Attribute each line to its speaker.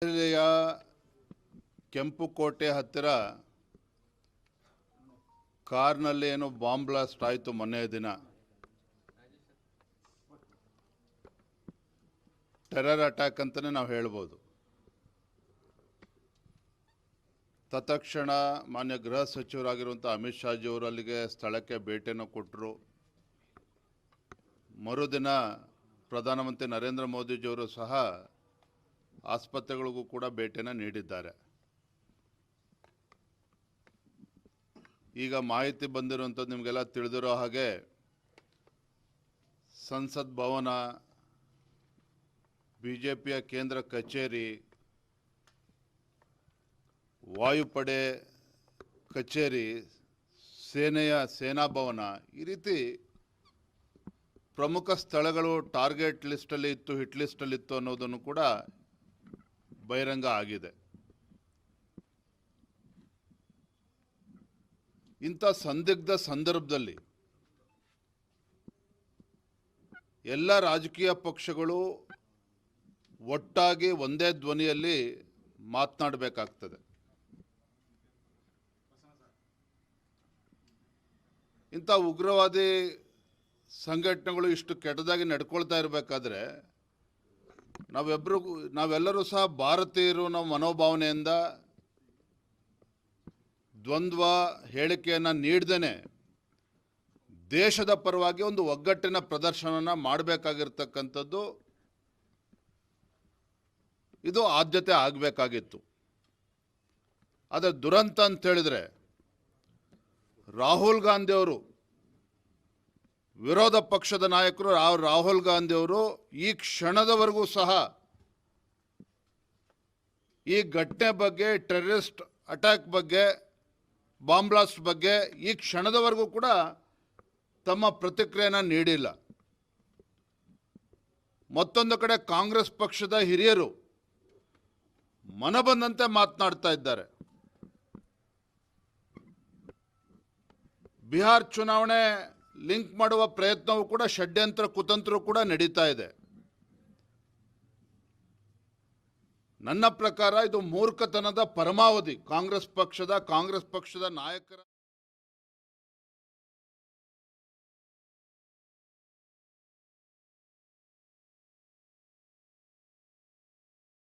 Speaker 1: ಜಿಲ್ಲೆಯ ಕೆಂಪುಕೋಟೆ ಹತ್ತಿರ ಕಾರ್ನಲ್ಲಿ ಏನೋ ಬಾಂಬ್ ಬ್ಲಾಸ್ಟ್ ಆಯಿತು ಮೊನ್ನೆ ದಿನ. ಟೆರರ್ ಅಟ್ಯಾಕ್ ಅಂತಲೇ ನಾವು ಹೇಳ್ಬೋದು. ತತ್ಕ್ಷಣ ಮಾನ್ಯ ಗೃಹ ಸಚಿವರಾಗಿರುವಂಥ ಅಮಿತ್ ಶಾಜಿ ಅವರು ಅಲ್ಲಿಗೆ ಸ್ಥಳಕ್ಕೆ ಭೇಟಿಯನ್ನು ಕೊಟ್ಟರು. ಮರುದಿನ ಪ್ರಧಾನಮಂತ್ರಿ ನರೇಂದ್ರ ಮೋದಿಜಿಯವರು ಸಹ ಆಸ್ಪತ್ರೆಗಳಿಗೂ ಕೂಡ ಭೇಟಿಯನ್ನು ನೀಡಿದ್ದಾರೆ. ಈಗ ಮಾಹಿತಿ ಬಂದಿರುವಂಥದ್ದು ನಿಮಗೆಲ್ಲ ತಿಳಿದಿರೋ ಹಾಗೆ ಸಂಸತ್ ಭವನ, ಬಿಜೆಪಿಯ ಕೇಂದ್ರ ಕಚೇರಿ, ವಾಯುಪಡೆ ಕಚೇರಿ, ಸೇನೆಯ ಸೇನಾ ಭವನ, ಈ ರೀತಿ ಪ್ರಮುಖ ಸ್ಥಳಗಳು ಟಾರ್ಗೆಟ್ ಲಿಸ್ಟಲ್ಲಿ ಇತ್ತು, ಹಿಟ್ ಲಿಸ್ಟಲ್ಲಿ ಇತ್ತು ಅನ್ನೋದನ್ನು ಕೂಡ ಬಹಿರಂಗ ಆಗಿದೆ. ಇಂಥ ಸಂದಿಗ್ಧ ಸಂದರ್ಭದಲ್ಲಿ ಎಲ್ಲ ರಾಜಕೀಯ ಪಕ್ಷಗಳು ಒಟ್ಟಾಗಿ ಒಂದೇ ಧ್ವನಿಯಲ್ಲಿ ಮಾತನಾಡಬೇಕಾಗ್ತದೆ. ಇಂಥ ಉಗ್ರವಾದಿ ಸಂಘಟನೆಗಳು ಇಷ್ಟು ಕೆಟ್ಟದಾಗಿ ನಡ್ಕೊಳ್ತಾ ಇರಬೇಕಾದ್ರೆ ನಾವೆಲ್ಲರೂ ಸಹ ಭಾರತೀಯರು ನಮ್ಮ ಮನೋಭಾವನೆಯಿಂದ ದ್ವಂದ್ವ ಹೇಳಿಕೆಯನ್ನು ನೀಡದೇನೆ ದೇಶದ ಪರವಾಗಿ ಒಂದು ಒಗ್ಗಟ್ಟಿನ ಪ್ರದರ್ಶನ ಮಾಡಬೇಕಾಗಿರ್ತಕ್ಕಂಥದ್ದು ಇದು ಆದ್ಯತೆ ಆಗಬೇಕಾಗಿತ್ತು. ಆದರೆ ದುರಂತ ಅಂತ ಹೇಳಿದ್ರೆ ರಾಹುಲ್ ಗಾಂಧಿ ಅವರು, ವಿರೋಧ ಪಕ್ಷದ ನಾಯಕರು ರಾಹುಲ್ ಗಾಂಧಿ ಅವರು ಈ ಕ್ಷಣದವರೆಗೂ ಸಹ ಈ ಘಟನೆ ಬಗ್ಗೆ, ಟೆರರಿಸ್ಟ್ ಅಟ್ಯಾಕ್ ಬಗ್ಗೆ, ಬಾಂಬ್ ಬ್ಲಾಸ್ಟ್ ಬಗ್ಗೆ ಈ ಕ್ಷಣದವರೆಗೂ ಕೂಡ ತಮ್ಮ ಪ್ರತಿಕ್ರಿಯೆಯನ್ನು ನೀಡಿಲ್ಲ. ಮತ್ತೊಂದು ಕಡೆ ಕಾಂಗ್ರೆಸ್ ಪಕ್ಷದ ಹಿರಿಯರು ಮನಬಂದಂತೆ ಮಾತನಾಡ್ತಾ ಇದ್ದಾರೆ. ಬಿಹಾರ್ ಚುನಾವಣೆ ಲಿಂಕ್ ಮಾಡುವ ಪ್ರಯತ್ನವೂ ಕೂಡ, ಷಡ್ಯಂತ್ರ ಕುತಂತ್ರ ಕೂಡ ನಡೀತಾ ಇದೆ. ನನ್ನ ಪ್ರಕಾರ ಇದು ಮೂರ್ಖತನದ ಪರಮಾವಧಿ ಕಾಂಗ್ರೆಸ್ ಪಕ್ಷದ ನಾಯಕರ